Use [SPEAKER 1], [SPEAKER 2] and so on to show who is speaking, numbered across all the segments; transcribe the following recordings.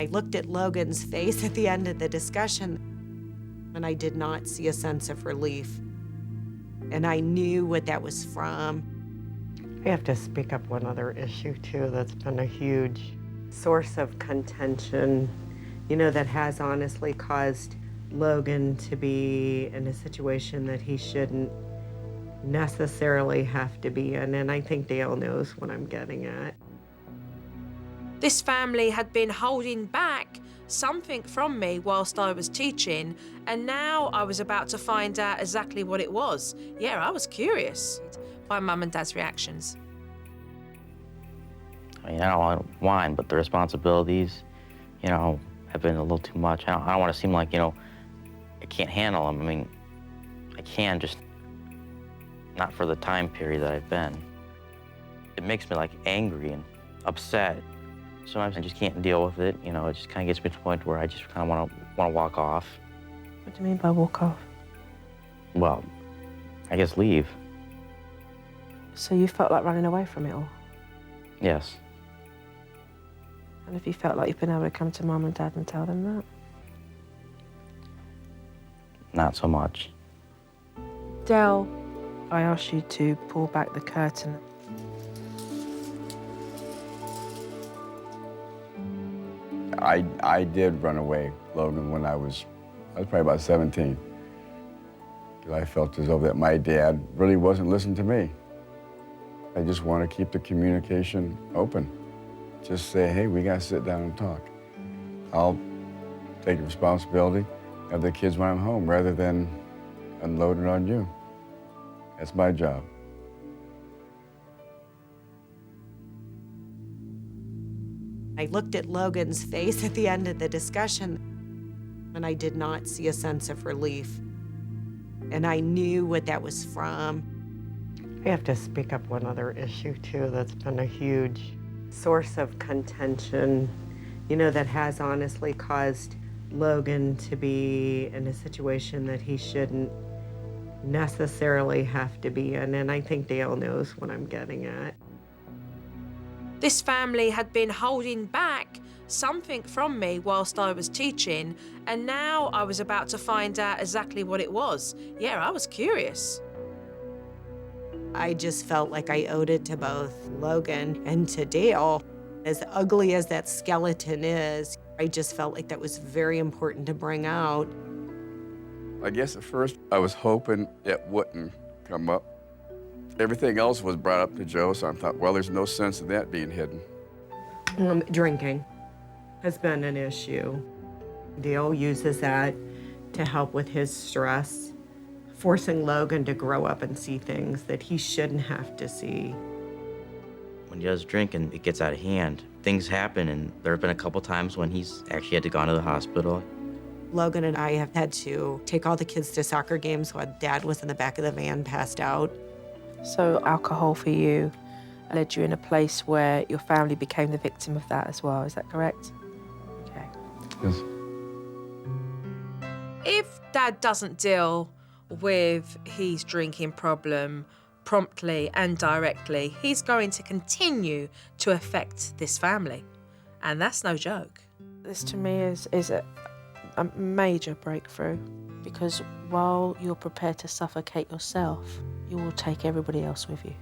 [SPEAKER 1] I looked at Logan's face at the end of the discussion, and I did not see a sense of relief. And I knew what that was from. I have to speak up one other issue, too, that's been a huge source of contention, that has honestly caused Logan to be in a situation that he shouldn't necessarily have to be in, and I think Dale knows what I'm getting at.
[SPEAKER 2] This family had been holding back something from me whilst I was teaching, and now I was about to find out exactly what it was. Yeah, I was curious by Mum and Dad's reactions.
[SPEAKER 3] I mean, I don't want to whine, but the responsibilities, have been a little too much. I don't want to seem like, I can't handle them. I mean, I can, just not for the time period that I've been. It makes me, angry and upset. Sometimes I just can't deal with it. It just kind of gets me to the point where I just kind of want to walk off.
[SPEAKER 2] What do you mean by walk off?
[SPEAKER 3] Well, I guess leave.
[SPEAKER 2] So you felt like running away from it all?
[SPEAKER 3] Yes.
[SPEAKER 2] And have you felt like you've been able to come to Mum and Dad and tell them that?
[SPEAKER 3] Not so much.
[SPEAKER 2] Del, I asked you to pull back the curtain.
[SPEAKER 4] I did run away, Logan, when I was probably about 17. I felt as though that my dad really wasn't listening to me. I just want to keep the communication open. Just say, hey, we got to sit down and talk. I'll take responsibility of the kids when I'm home rather than unload it on you. That's my job.
[SPEAKER 1] I looked at Logan's face at the end of the discussion, and I did not see a sense of relief. And I knew what that was from. I have to speak up one other issue, too, that's been a huge source of contention, that has honestly caused Logan to be in a situation that he shouldn't necessarily have to be in, and I think Dale knows what I'm getting at.
[SPEAKER 2] This family had been holding back something from me whilst I was teaching, and now I was about to find out exactly what it was. Yeah, I was curious.
[SPEAKER 1] I just felt like I owed it to both Logan and to Dale. As ugly as that skeleton is, I just felt like that was very important to bring out.
[SPEAKER 4] I guess at first I was hoping it wouldn't come up. Everything else was brought up to Joe, so I thought, well, there's no sense in that being hidden.
[SPEAKER 1] Drinking has been an issue. Dale uses that to help with his stress, forcing Logan to grow up and see things that he shouldn't have to see.
[SPEAKER 3] When he does drink and it gets out of hand, things happen, and there have been a couple times when he's actually had to go to the hospital.
[SPEAKER 1] Logan and I have had to take all the kids to soccer games while Dad was in the back of the van, passed out.
[SPEAKER 2] So alcohol for you led you in a place where your family became the victim of that as well, is that correct? Okay.
[SPEAKER 4] Yes.
[SPEAKER 2] If Dad doesn't deal with his drinking problem promptly and directly, he's going to continue to affect this family. And that's no joke. This to me is a major breakthrough, because while you're prepared to suffocate yourself, you will take everybody else with you.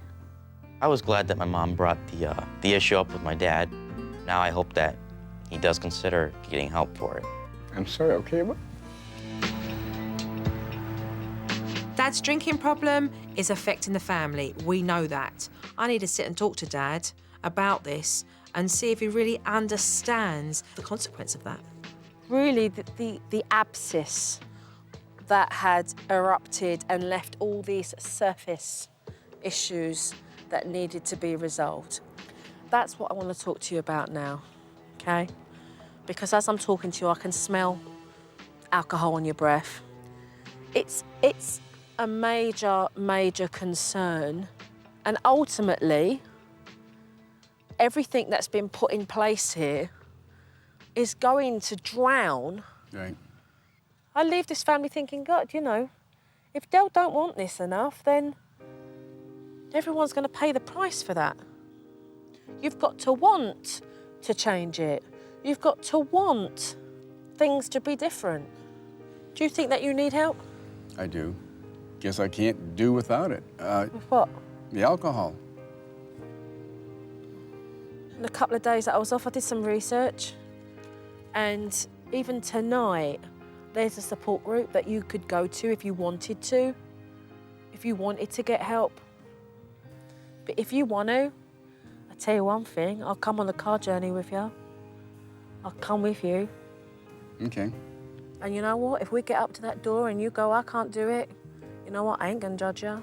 [SPEAKER 3] I was glad that my mom brought the issue up with my dad. Now I hope that he does consider getting help for it.
[SPEAKER 4] I'm sorry, okay, what?
[SPEAKER 2] Dad's drinking problem is affecting the family. We know that. I need to sit and talk to Dad about this and see if he really understands the consequence of that. Really, the abscess that had erupted and left all these surface issues that needed to be resolved. That's what I want to talk to you about now, okay? Because as I'm talking to you, I can smell alcohol on your breath. It's a major, major concern. And ultimately, everything that's been put in place here is going to drown.
[SPEAKER 4] Right.
[SPEAKER 2] I leave this family thinking, God, if Del don't want this enough, then everyone's going to pay the price for that. You've got to want to change it. You've got to want things to be different. Do you think that you need help?
[SPEAKER 4] I do. Guess I can't do without it.
[SPEAKER 2] With what?
[SPEAKER 4] The alcohol.
[SPEAKER 2] In a couple of days that I was off, I did some research. And even tonight, there's a support group that you could go to if you wanted to, if you wanted to get help. But if you want to, I'll tell you one thing, I'll come on the car journey with you. I'll come with you.
[SPEAKER 4] Okay.
[SPEAKER 2] And you know what? If we get up to that door and you go, I can't do it, you know what? I ain't gonna judge you.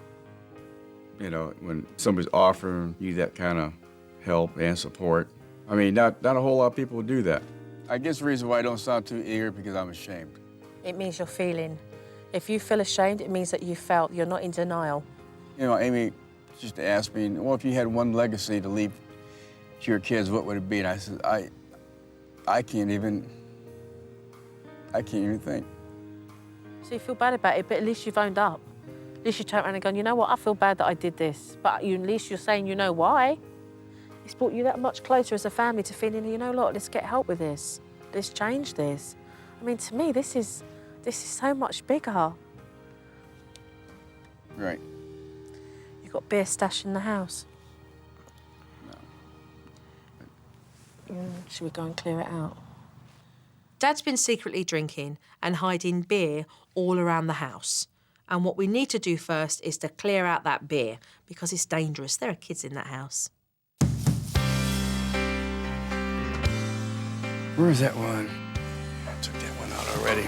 [SPEAKER 4] You know, when somebody's offering you that kind of help and support, I mean, not a whole lot of people do that. I guess the reason why I don't sound too eager because I'm ashamed.
[SPEAKER 2] It means you're feeling. If you feel ashamed, it means that you felt. You're not in denial.
[SPEAKER 4] You know, Amy just asked me, well, if you had one legacy to leave to your kids, what would it be? And I said, I can't even think.
[SPEAKER 2] So you feel bad about it, but at least you've owned up. At least you turn around and gone, you know what, I feel bad that I did this. But at least you're saying, you know why. It's brought you that much closer as a family to feeling, you know, look, let's get help with this. Let's change this. I mean, to me, this is so much bigger.
[SPEAKER 4] Right.
[SPEAKER 2] You've got beer stashed in the house.
[SPEAKER 4] No.
[SPEAKER 2] Should we go and clear it out? Dad's been secretly drinking and hiding beer all around the house. And what we need to do first is to clear out that beer because it's dangerous. There are kids in that house.
[SPEAKER 4] Where is that one? I took that one out already.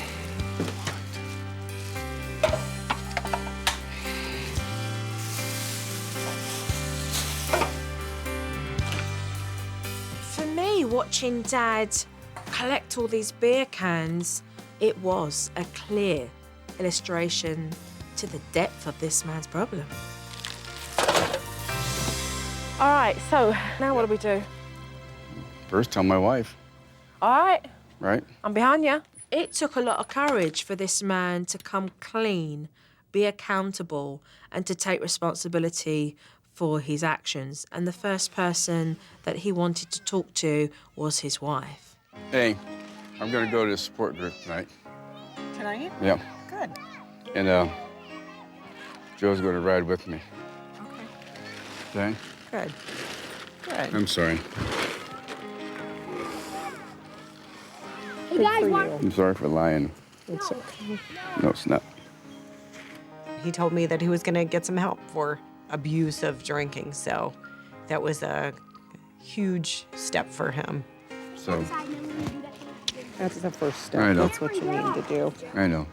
[SPEAKER 2] For me, watching Dad collect all these beer cans, it was a clear illustration to the depth of this man's problem. All right, so now what do we do?
[SPEAKER 4] First, tell my wife.
[SPEAKER 2] All right,
[SPEAKER 4] Right?
[SPEAKER 2] I'm behind you. It took a lot of courage for this man to come clean, be accountable, and to take responsibility for his actions. And the first person that he wanted to talk to was his wife.
[SPEAKER 4] Hey, I'm gonna go to the support group tonight.
[SPEAKER 1] Tonight?
[SPEAKER 4] Yeah.
[SPEAKER 1] Good.
[SPEAKER 4] And Joe's gonna ride with me.
[SPEAKER 1] Okay.
[SPEAKER 4] Okay?
[SPEAKER 1] Good. Good.
[SPEAKER 4] I'm sorry.
[SPEAKER 5] You guys want?
[SPEAKER 4] I'm sorry for lying.
[SPEAKER 1] It's okay.
[SPEAKER 4] No, it's not.
[SPEAKER 1] He told me that he was going to get some help for abuse of drinking, so that was a huge step for him.
[SPEAKER 4] So,
[SPEAKER 6] That's the first
[SPEAKER 4] I
[SPEAKER 6] step.
[SPEAKER 4] know.
[SPEAKER 6] That's what you need to do.
[SPEAKER 4] I know.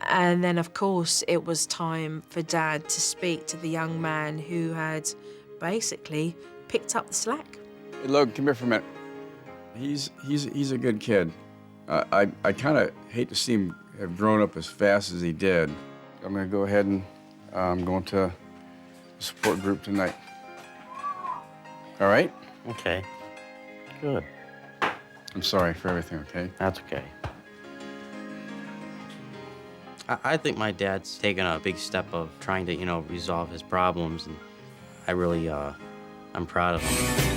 [SPEAKER 2] And then, of course, it was time for Dad to speak to the young man who had basically picked up the slack.
[SPEAKER 4] Hey, Logan, come here for a minute. He's a good kid. I kind of hate to see him have grown up as fast as he did. I'm gonna go ahead and I'm going to the support group tonight. All right?
[SPEAKER 3] Okay. Good.
[SPEAKER 4] I'm sorry for everything, okay?
[SPEAKER 3] That's okay. I think my dad's taken a big step of trying to, resolve his problems, and I really, I'm proud of him.